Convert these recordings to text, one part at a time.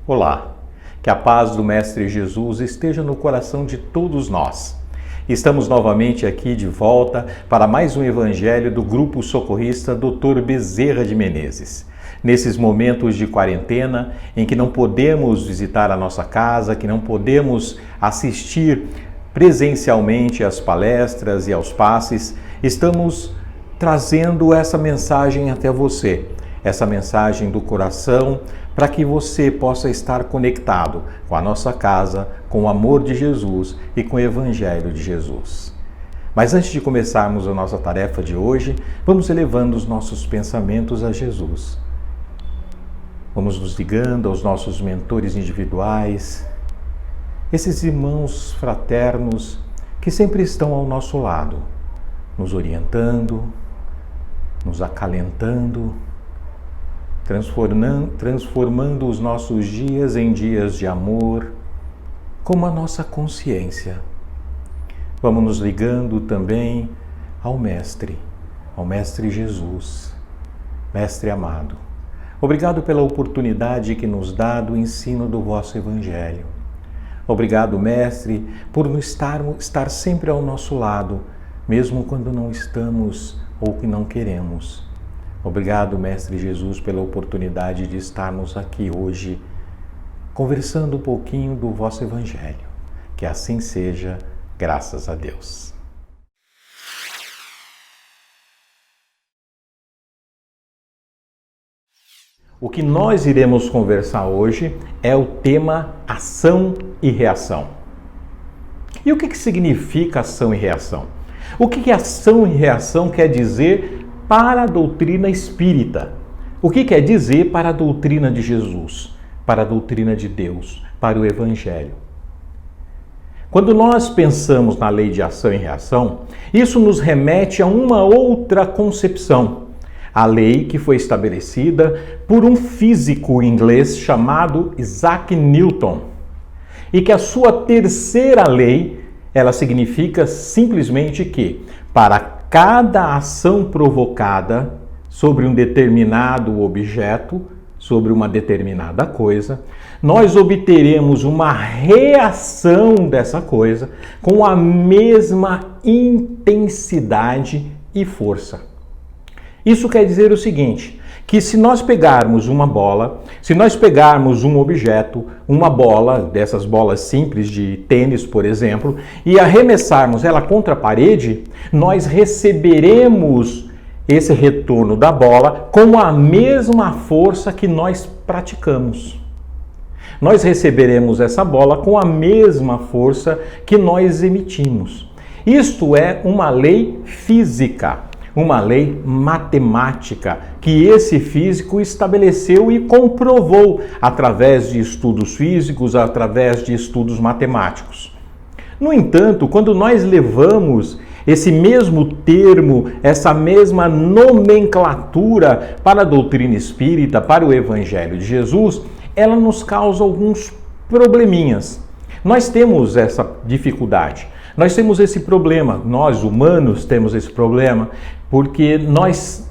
Olá, que a paz do Mestre Jesus esteja no coração de todos nós. Estamos novamente aqui de volta para mais um Evangelho do Grupo Socorrista Dr. Bezerra de Menezes. Nesses momentos de quarentena, em que não podemos visitar a nossa casa, que não podemos assistir presencialmente às palestras e aos passes, estamos trazendo essa mensagem até você, essa mensagem do coração, para que você possa estar conectado com a nossa casa, com o amor de Jesus e com o Evangelho de Jesus. Mas antes de começarmos a nossa tarefa de hoje, vamos elevando os nossos pensamentos a Jesus. Vamos nos ligando aos nossos mentores individuais, esses irmãos fraternos que sempre estão ao nosso lado, nos orientando, nos acalentando, transformando os nossos dias em dias de amor, como a nossa consciência. Vamos nos ligando também ao Mestre Jesus, Mestre amado. Obrigado pela oportunidade que nos dá do ensino do vosso Evangelho. Obrigado, Mestre, por estar sempre ao nosso lado, mesmo quando não estamos ou que não queremos. Obrigado, Mestre Jesus, pela oportunidade de estarmos aqui hoje, conversando um pouquinho do vosso Evangelho. Que assim seja, graças a Deus. O que nós iremos conversar hoje é o tema ação e reação. E o que significa ação e reação? O que ação e reação quer dizer para a doutrina espírita? O que quer dizer para a doutrina de Jesus, para a doutrina de Deus, para o Evangelho? Quando nós pensamos na lei de ação e reação, isso nos remete a uma outra concepção. A lei que foi estabelecida por um físico inglês chamado Isaac Newton. E que a sua terceira lei, ela significa simplesmente que, para cada ação provocada sobre um determinado objeto, sobre uma determinada coisa, nós obteremos uma reação dessa coisa com a mesma intensidade e força. Isso quer dizer o seguinte, que se nós pegarmos uma bola, se nós pegarmos um objeto, uma bola, dessas bolas simples de tênis, por exemplo, e arremessarmos ela contra a parede, nós receberemos esse retorno da bola com a mesma força que nós praticamos. Nós receberemos essa bola com a mesma força que nós emitimos. Isto é uma lei física. Uma lei matemática que esse físico estabeleceu e comprovou através de estudos físicos, através de estudos matemáticos. No entanto, quando nós levamos esse mesmo termo, essa mesma nomenclatura para a doutrina espírita, para o Evangelho de Jesus, ela nos causa alguns probleminhas. Nós temos essa dificuldade. Nós temos esse problema, nós humanos temos esse problema, porque nós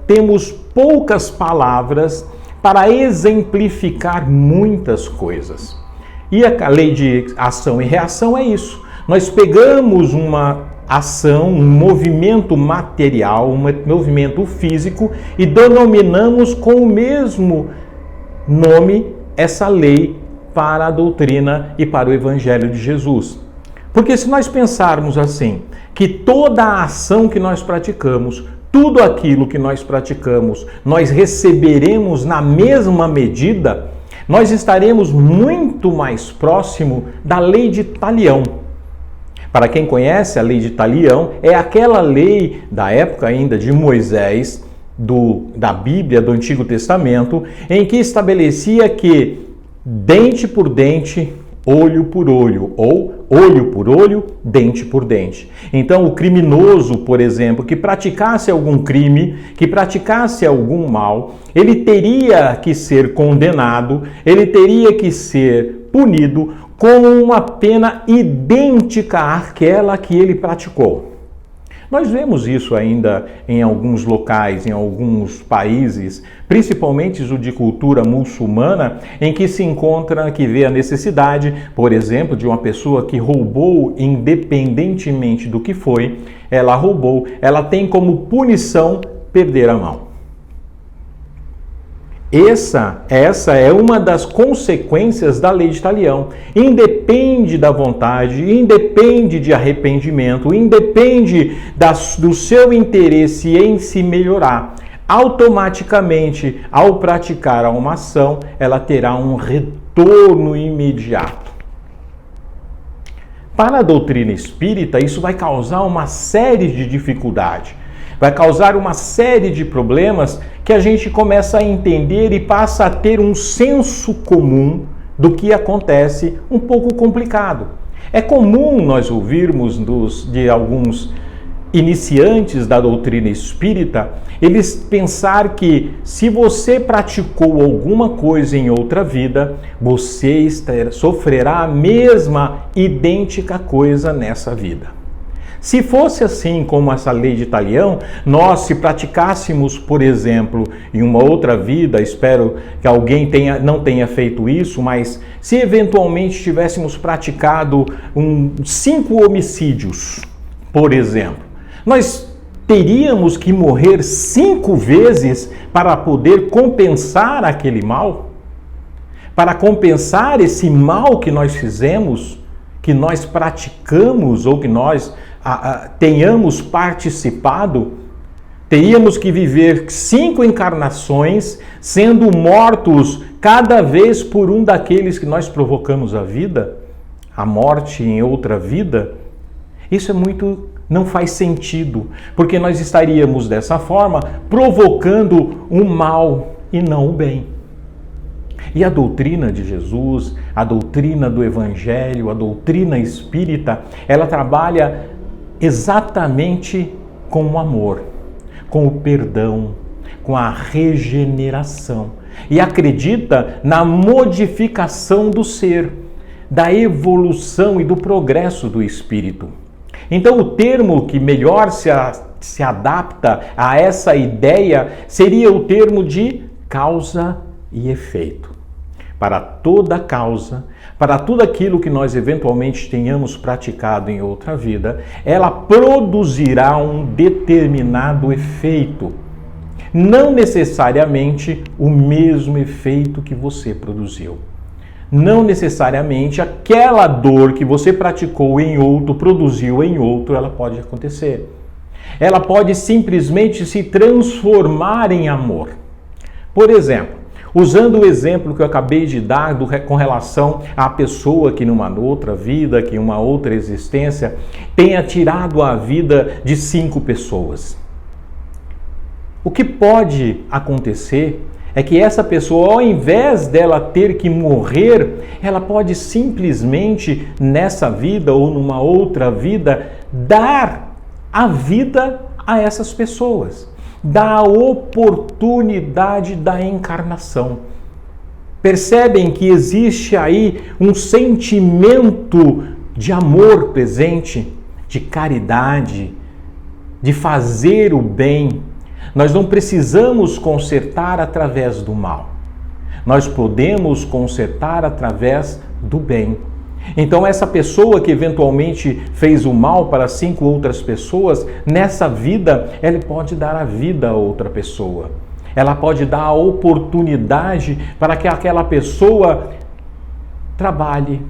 temos poucas palavras para exemplificar muitas coisas. E a lei de ação e reação é isso. Nós pegamos uma ação, um movimento material, um movimento físico e denominamos com o mesmo nome essa lei para a doutrina e para o Evangelho de Jesus. Porque se nós pensarmos assim, que toda a ação que nós praticamos, tudo aquilo que nós praticamos, nós receberemos na mesma medida, nós estaremos muito mais próximo da lei de Talião. Para quem conhece a lei de Talião, é aquela lei da época ainda de Moisés, da Bíblia, do Antigo Testamento, em que estabelecia que dente por dente, olho por olho, ou olho por olho, dente por dente. Então, o criminoso, por exemplo, que praticasse algum crime, que praticasse algum mal, ele teria que ser condenado, ele teria que ser punido com uma pena idêntica àquela que ele praticou. Nós vemos isso ainda em alguns locais, em alguns países, principalmente os de cultura muçulmana, em que se encontra, que vê a necessidade, por exemplo, de uma pessoa que roubou, independentemente do que foi, ela roubou, ela tem como punição perder a mão. Essa é uma das consequências da lei de Talião. Independe da vontade, independe de arrependimento, independe do seu interesse em se melhorar. Automaticamente, ao praticar uma ação, ela terá um retorno imediato. Para a doutrina espírita, isso vai causar uma série de dificuldades. Vai causar uma série de problemas que a gente começa a entender e passa a ter um senso comum do que acontece um pouco complicado. É comum nós ouvirmos de alguns iniciantes da doutrina espírita, eles pensar que se você praticou alguma coisa em outra vida, você sofrerá a mesma idêntica coisa nessa vida. Se fosse assim como essa lei de Talião, nós se praticássemos, por exemplo, em uma outra vida, espero que alguém não tenha feito isso, mas se eventualmente tivéssemos praticado 5 homicídios, por exemplo, nós teríamos que morrer 5 vezes para poder compensar aquele mal? Para compensar esse mal que nós fizemos, que nós praticamos ou que nós tenhamos participado, teríamos que viver 5 encarnações sendo mortos cada vez por um daqueles que nós provocamos a vida, a morte em outra vida. Isso não faz sentido, porque nós estaríamos dessa forma provocando um mal e não o bem. E a doutrina de Jesus, a doutrina do Evangelho, a doutrina espírita, ela trabalha exatamente com o amor, com o perdão, com a regeneração. E acredita na modificação do ser, da evolução e do progresso do espírito. Então, o termo que melhor se adapta a essa ideia seria o termo de causa e efeito. Para toda causa, para tudo aquilo que nós eventualmente tenhamos praticado em outra vida, ela produzirá um determinado efeito. Não necessariamente o mesmo efeito que você produziu. Não necessariamente aquela dor que você praticou em outro, produziu em outro, ela pode acontecer. Ela pode simplesmente se transformar em amor. Por exemplo, usando o exemplo que eu acabei de dar com relação à pessoa que numa outra vida, que em uma outra existência, tenha tirado a vida de 5 pessoas. O que pode acontecer é que essa pessoa, ao invés dela ter que morrer, ela pode simplesmente, nessa vida ou numa outra vida, dar a vida a essas pessoas. Da oportunidade da encarnação. Percebem que existe aí um sentimento de amor presente, de caridade, de fazer o bem. Nós não precisamos consertar através do mal. Nós podemos consertar através do bem. Então essa pessoa que eventualmente fez o mal para 5 outras pessoas, nessa vida, ela pode dar a vida a outra pessoa. Ela pode dar a oportunidade para que aquela pessoa trabalhe,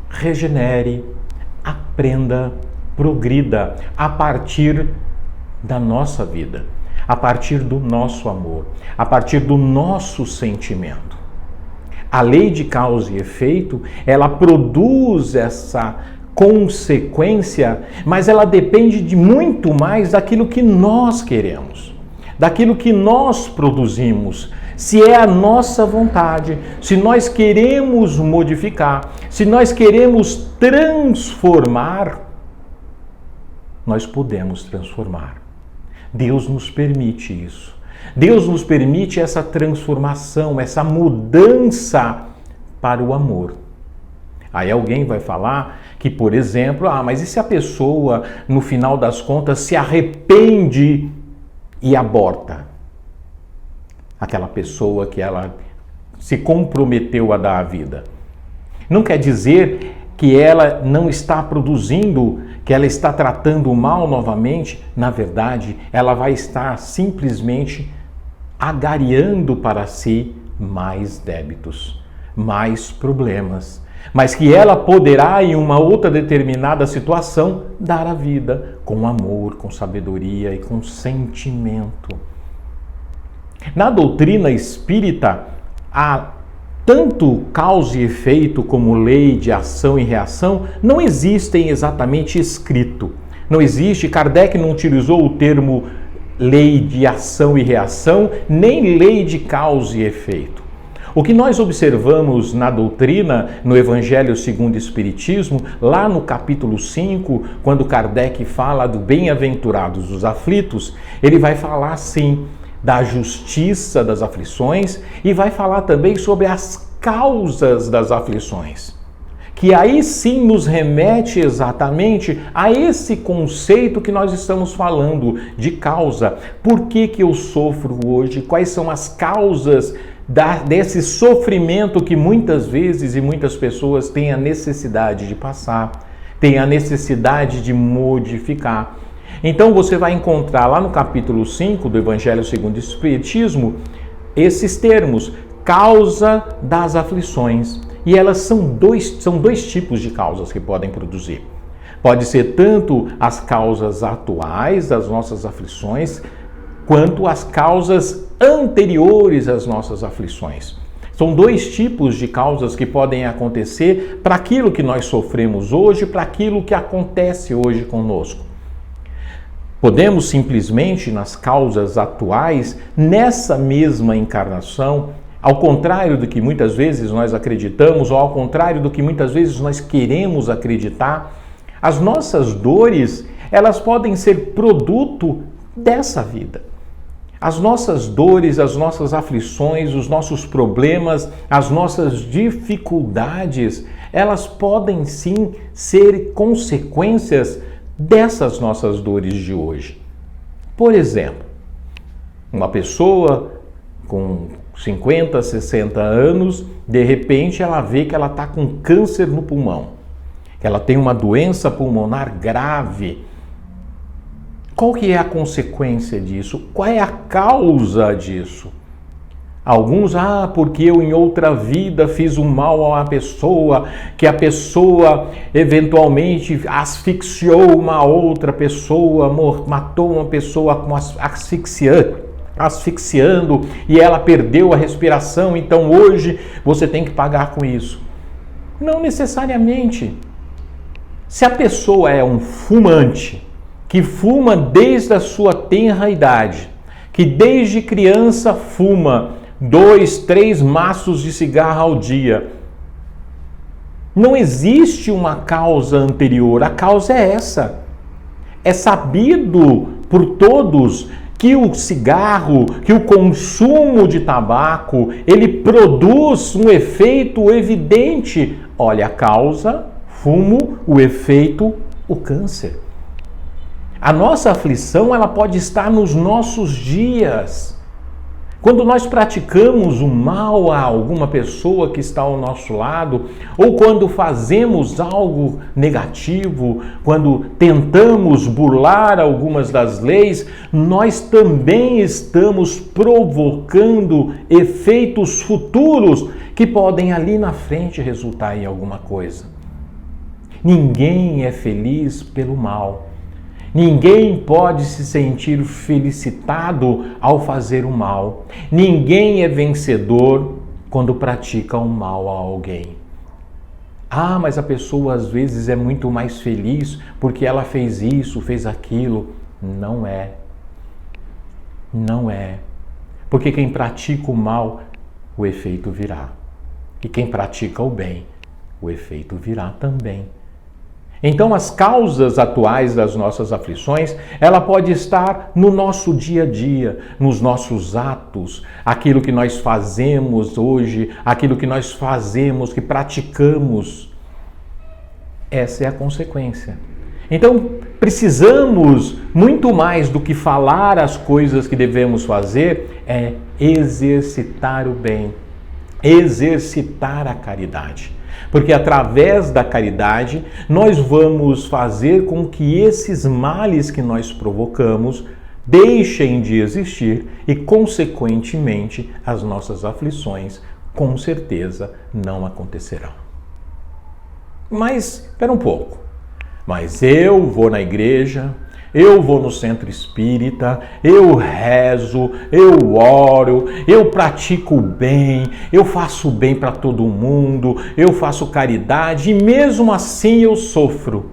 regenere, aprenda, progrida a partir da nossa vida, a partir do nosso amor, a partir do nosso sentimento. A lei de causa e efeito, ela produz essa consequência, mas ela depende de muito mais daquilo que nós queremos, daquilo que nós produzimos. Se é a nossa vontade, se nós queremos modificar, se nós queremos transformar, nós podemos transformar. Deus nos permite isso. Deus nos permite essa transformação, essa mudança para o amor. Aí alguém vai falar que, por exemplo, mas e se a pessoa, no final das contas, se arrepende e aborta? Aquela pessoa que ela se comprometeu a dar a vida. Não quer dizer que ela não está produzindo, que ela está tratando o mal novamente. Na verdade, ela vai estar simplesmente agariando para si mais débitos, mais problemas, mas que ela poderá, em uma outra determinada situação, dar a vida com amor, com sabedoria e com sentimento. Na doutrina espírita, há tanto causa e efeito como lei de ação e reação não existem exatamente escrito. Não existe, Kardec não utilizou o termo lei de ação e reação, nem lei de causa e efeito. O que nós observamos na doutrina, no Evangelho segundo o Espiritismo, lá no capítulo 5, quando Kardec fala do bem-aventurados os aflitos, ele vai falar sim da justiça das aflições e vai falar também sobre as causas das aflições, que aí sim nos remete exatamente a esse conceito que nós estamos falando de causa. Por que eu sofro hoje? Quais são as causas desse sofrimento que muitas vezes e muitas pessoas têm a necessidade de passar, têm a necessidade de modificar? Então você vai encontrar lá no capítulo 5 do Evangelho segundo o Espiritismo esses termos, causa das aflições. E elas são dois tipos de causas que podem produzir. Pode ser tanto as causas atuais das nossas aflições, quanto as causas anteriores às nossas aflições. São dois tipos de causas que podem acontecer para aquilo que nós sofremos hoje, para aquilo que acontece hoje conosco. Podemos simplesmente, nas causas atuais, nessa mesma encarnação, ao contrário do que muitas vezes nós acreditamos, ou ao contrário do que muitas vezes nós queremos acreditar, as nossas dores, elas podem ser produto dessa vida. As nossas dores, as nossas aflições, os nossos problemas, as nossas dificuldades, elas podem sim ser consequências dessas nossas dores de hoje. Por exemplo, uma pessoa com 50, 60 anos, de repente ela vê que ela está com câncer no pulmão, que ela tem uma doença pulmonar grave. Qual que é a consequência disso? Qual é a causa disso? Alguns, porque eu em outra vida fiz um mal a uma pessoa, que a pessoa eventualmente asfixiou uma outra pessoa, matou uma pessoa com asfixiando e ela perdeu a respiração, então hoje você tem que pagar com isso. Não necessariamente. Se a pessoa é um fumante, que fuma desde a sua tenra idade, que desde criança fuma 2, 3 maços de cigarro ao dia, não existe uma causa anterior, a causa é essa. É sabido por todos que o cigarro, que o consumo de tabaco, ele produz um efeito evidente. Olha, a causa, fumo, o efeito, o câncer. A nossa aflição, ela pode estar nos nossos dias. Quando nós praticamos o mal a alguma pessoa que está ao nosso lado, ou quando fazemos algo negativo, quando tentamos burlar algumas das leis, nós também estamos provocando efeitos futuros que podem ali na frente resultar em alguma coisa. Ninguém é feliz pelo mal. Ninguém pode se sentir felicitado ao fazer o mal. Ninguém é vencedor quando pratica o mal a alguém. Mas a pessoa às vezes é muito mais feliz porque ela fez isso, fez aquilo. Não é. Não é. Porque quem pratica o mal, o efeito virá. E quem pratica o bem, o efeito virá também. Então, as causas atuais das nossas aflições, ela pode estar no nosso dia a dia, nos nossos atos, aquilo que nós fazemos hoje, aquilo que nós fazemos, que praticamos. Essa é a consequência. Então, precisamos, muito mais do que falar as coisas que devemos fazer, é exercitar o bem, exercitar a caridade. Porque através da caridade, nós vamos fazer com que esses males que nós provocamos deixem de existir e, consequentemente, as nossas aflições, com certeza, não acontecerão. Mas, espera um pouco. Mas eu vou na igreja, eu vou no centro espírita, eu rezo, eu oro, eu pratico o bem, eu faço bem para todo mundo, eu faço caridade e mesmo assim eu sofro.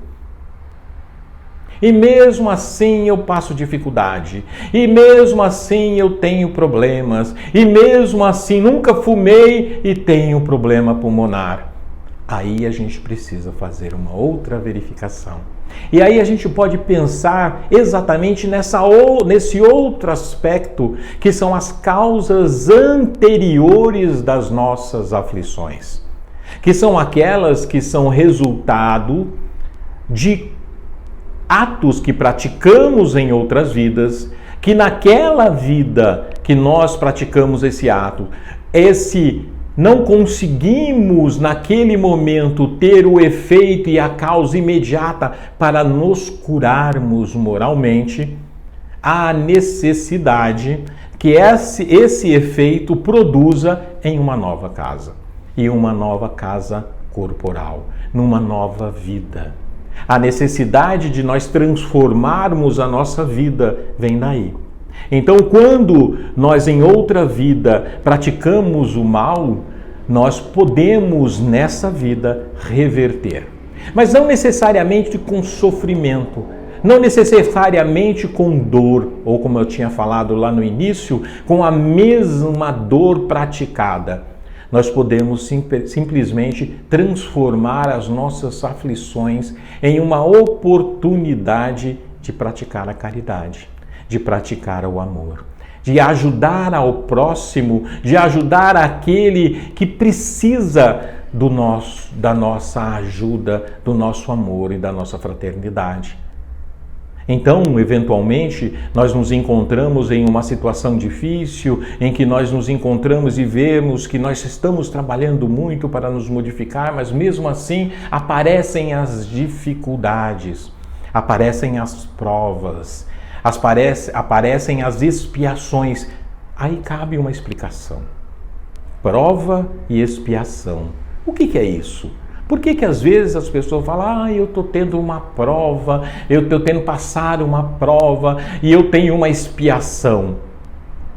E mesmo assim eu passo dificuldade, e mesmo assim eu tenho problemas, e mesmo assim nunca fumei e tenho problema pulmonar. Aí a gente precisa fazer uma outra verificação. E aí a gente pode pensar exatamente nesse outro aspecto, que são as causas anteriores das nossas aflições, que são aquelas que são resultado de atos que praticamos em outras vidas, que naquela vida que nós praticamos esse ato, não conseguimos naquele momento ter o efeito e a causa imediata para nos curarmos moralmente, há necessidade que esse efeito produza em uma nova casa, e uma nova casa corporal, numa nova vida. A necessidade de nós transformarmos a nossa vida vem daí. Então, quando nós em outra vida praticamos o mal, nós podemos nessa vida reverter. Mas não necessariamente com sofrimento, não necessariamente com dor, ou como eu tinha falado lá no início, com a mesma dor praticada. Nós podemos simplesmente transformar as nossas aflições em uma oportunidade de praticar a caridade, de praticar o amor, de ajudar ao próximo, de ajudar aquele que precisa da nossa ajuda, do nosso amor e da nossa fraternidade. Então, eventualmente, nós nos encontramos em uma situação difícil, em que nós nos encontramos e vemos que nós estamos trabalhando muito para nos modificar, mas mesmo assim aparecem as dificuldades, aparecem as provas, aparecem as expiações. Aí cabe uma explicação. Prova e expiação. O que é isso? Por que às vezes as pessoas falam, eu estou tendo uma prova, eu estou tendo que passar uma prova e eu tenho uma expiação?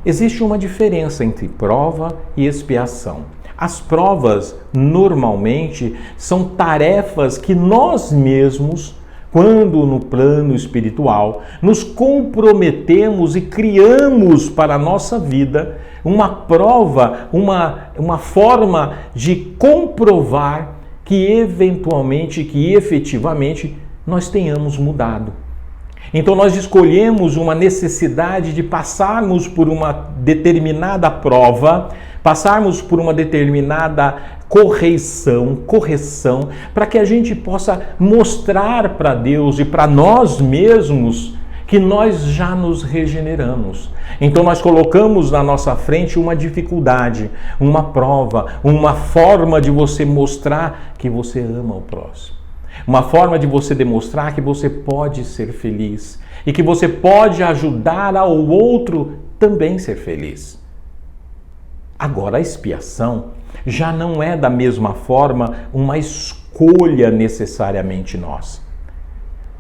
Existe uma diferença entre prova e expiação. As provas, normalmente, são tarefas que nós mesmos, quando no plano espiritual, nos comprometemos e criamos para a nossa vida uma prova, uma forma de comprovar que eventualmente, que efetivamente nós tenhamos mudado. Então nós escolhemos uma necessidade de passarmos por uma determinada prova, passarmos por uma determinada correção, para que a gente possa mostrar para Deus e para nós mesmos que nós já nos regeneramos. Então nós colocamos na nossa frente uma dificuldade, uma prova, uma forma de você mostrar que você ama o próximo. Uma forma de você demonstrar que você pode ser feliz e que você pode ajudar ao outro também ser feliz. Agora, a expiação já não é da mesma forma uma escolha necessariamente nossa.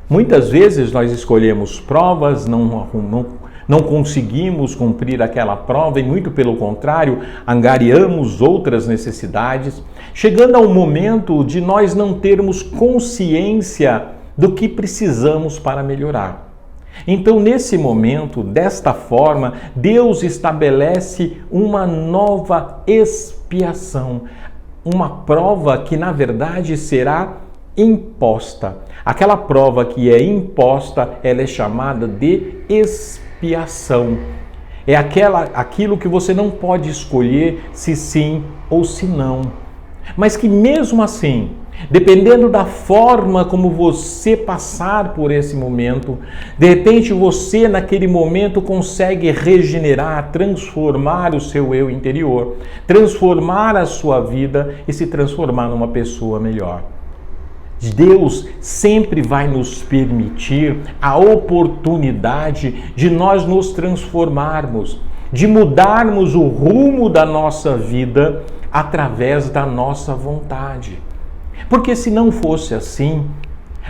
Muitas vezes nós escolhemos provas, não conseguimos cumprir aquela prova e, muito pelo contrário, angariamos outras necessidades, chegando ao momento de nós não termos consciência do que precisamos para melhorar. Então, nesse momento, desta forma, Deus estabelece uma nova expiação, uma prova que, na verdade, será imposta. Aquela prova que é imposta, ela é chamada de expiação. É aquilo que você não pode escolher se sim ou se não. Mas que mesmo assim, Dependendo da forma como você passar por esse momento, de repente você naquele momento consegue regenerar, transformar o seu eu interior, transformar a sua vida e se transformar numa pessoa melhor. Deus sempre vai nos permitir a oportunidade de nós nos transformarmos, de mudarmos o rumo da nossa vida através da nossa vontade. Porque se não fosse assim,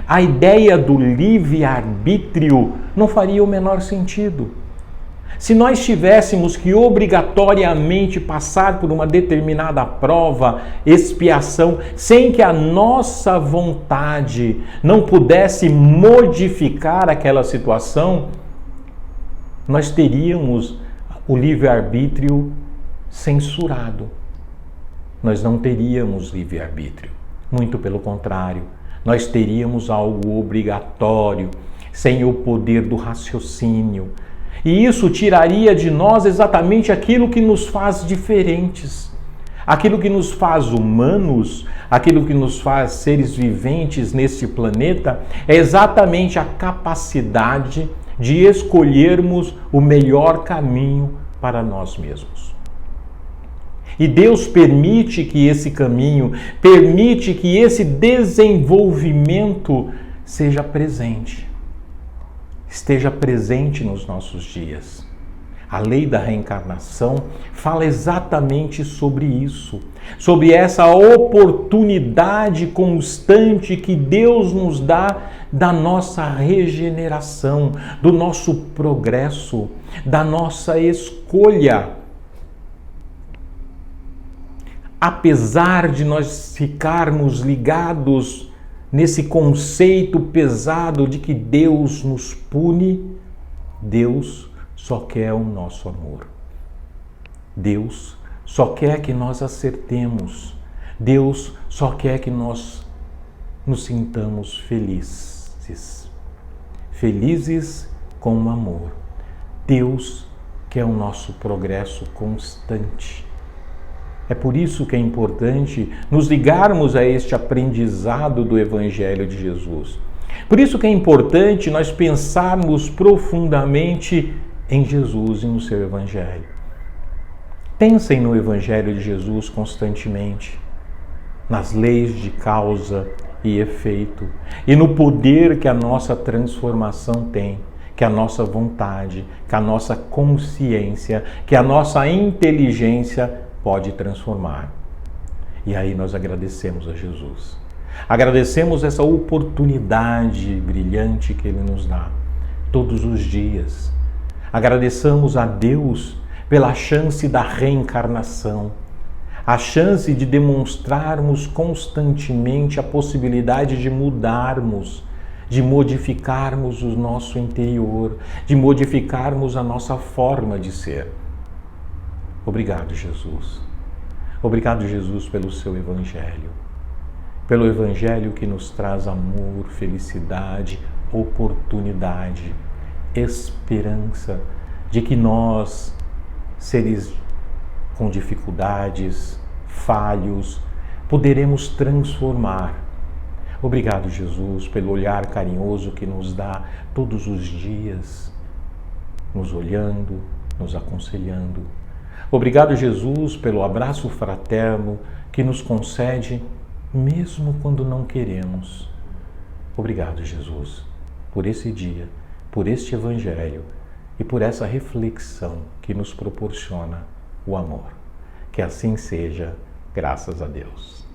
a ideia do livre-arbítrio não faria o menor sentido. Se nós tivéssemos que obrigatoriamente passar por uma determinada prova, expiação, sem que a nossa vontade não pudesse modificar aquela situação, nós teríamos o livre-arbítrio censurado. Nós não teríamos livre-arbítrio. Muito pelo contrário, nós teríamos algo obrigatório, sem o poder do raciocínio. E isso tiraria de nós exatamente aquilo que nos faz diferentes, aquilo que nos faz humanos, aquilo que nos faz seres viventes neste planeta, é exatamente a capacidade de escolhermos o melhor caminho para nós mesmos. E Deus permite que esse caminho, permite que esse desenvolvimento seja presente, esteja presente nos nossos dias. A lei da reencarnação fala exatamente sobre isso, sobre essa oportunidade constante que Deus nos dá da nossa regeneração, do nosso progresso, da nossa escolha. Apesar de nós ficarmos ligados nesse conceito pesado de que Deus nos pune, Deus só quer o nosso amor. Deus só quer que nós acertemos. Deus só quer que nós nos sintamos felizes. Felizes com o amor. Deus quer o nosso progresso constante. É por isso que é importante nos ligarmos a este aprendizado do Evangelho de Jesus. Por isso que é importante nós pensarmos profundamente em Jesus e no seu Evangelho. Pensem no Evangelho de Jesus constantemente, nas leis de causa e efeito e no poder que a nossa transformação tem, que a nossa vontade, que a nossa consciência, que a nossa inteligência pode transformar. E aí nós agradecemos a Jesus. Agradecemos essa oportunidade brilhante que Ele nos dá todos os dias. Agradeçamos a Deus pela chance da reencarnação, a chance de demonstrarmos constantemente a possibilidade de mudarmos, de modificarmos o nosso interior, de modificarmos a nossa forma de ser. Obrigado, Jesus. Obrigado, Jesus, pelo seu Evangelho. Pelo Evangelho que nos traz amor, felicidade, oportunidade, esperança de que nós, seres com dificuldades, falhos, poderemos transformar. Obrigado, Jesus, pelo olhar carinhoso que nos dá todos os dias, nos olhando, nos aconselhando. Obrigado, Jesus, pelo abraço fraterno que nos concede, mesmo quando não queremos. Obrigado, Jesus, por esse dia, por este Evangelho e por essa reflexão que nos proporciona o amor. Que assim seja, graças a Deus.